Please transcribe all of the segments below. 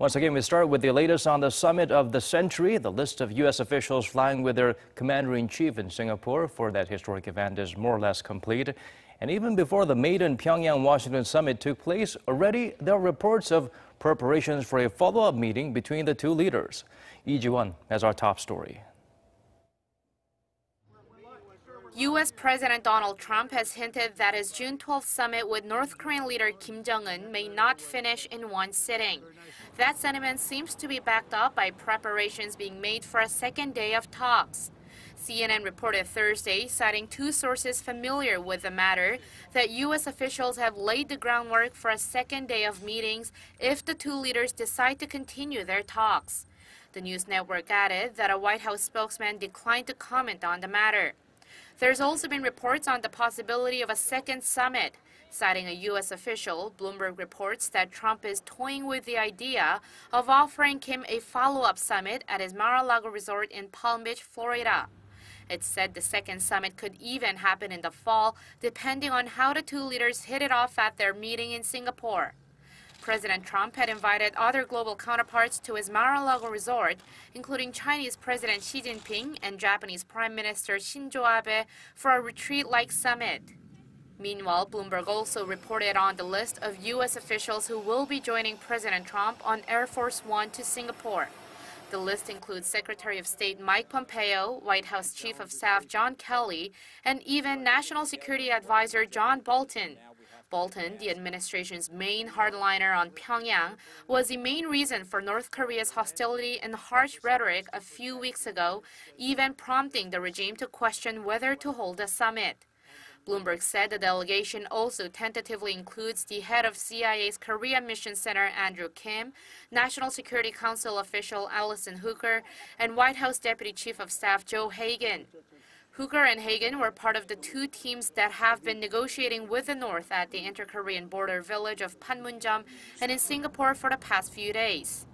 Once again, we start with the latest on the summit of the century. The list of U.S. officials flying with their commander-in-chief in Singapore for that historic event is more or less complete. And even before the maiden Pyongyang-Washington summit took place, already there are reports of preparations for a follow-up meeting between the two leaders. Lee Ji-won has our top story. U.S. President Donald Trump has hinted that his June 12th summit with North Korean leader Kim Jong-un may not finish in one sitting. That sentiment seems to be backed up by preparations being made for a second day of talks. CNN reported Thursday, citing two sources familiar with the matter, that U.S. officials have laid the groundwork for a second day of meetings if the two leaders decide to continue their talks. The news network added that a White House spokesman declined to comment on the matter. There's also been reports on the possibility of a second summit. Citing a U.S. official, Bloomberg reports that Trump is toying with the idea of offering Kim a follow-up summit at his Mar-a-Lago resort in Palm Beach, Florida. It's said the second summit could even happen in the fall, depending on how the two leaders hit it off at their meeting in Singapore. President Trump had invited other global counterparts to his Mar-a-Lago resort, including Chinese President Xi Jinping and Japanese Prime Minister Shinzo Abe, for a retreat-like summit. Meanwhile, Bloomberg also reported on the list of U.S. officials who will be joining President Trump on Air Force One to Singapore. The list includes Secretary of State Mike Pompeo, White House Chief of Staff John Kelly, and even National Security Advisor John Bolton. Bolton, the administration's main hardliner on Pyongyang, was the main reason for North Korea's hostility and harsh rhetoric a few weeks ago, even prompting the regime to question whether to hold a summit. Bloomberg said the delegation also tentatively includes the head of CIA's Korea Mission Center, Andrew Kim, National Security Council official Allison Hooker, and White House Deputy Chief of Staff Joe Hagan. Hooker and Hagan were part of the two teams that have been negotiating with the North at the inter-Korean border village of Panmunjom and in Singapore for the past few days.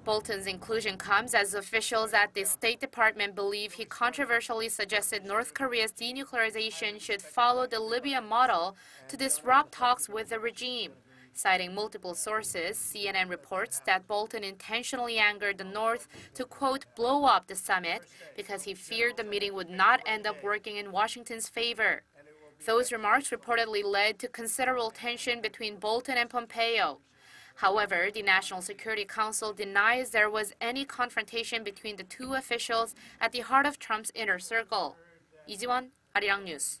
Bolton's inclusion comes as officials at the State Department believe he controversially suggested North Korea's denuclearization should follow the Libya model to disrupt talks with the regime. Citing multiple sources, CNN reports that Bolton intentionally angered the North to, quote, blow up the summit because he feared the meeting would not end up working in Washington's favor. Those remarks reportedly led to considerable tension between Bolton and Pompeo. However, the National Security Council denies there was any confrontation between the two officials at the heart of Trump's inner circle. Lee Ji-won, Arirang News.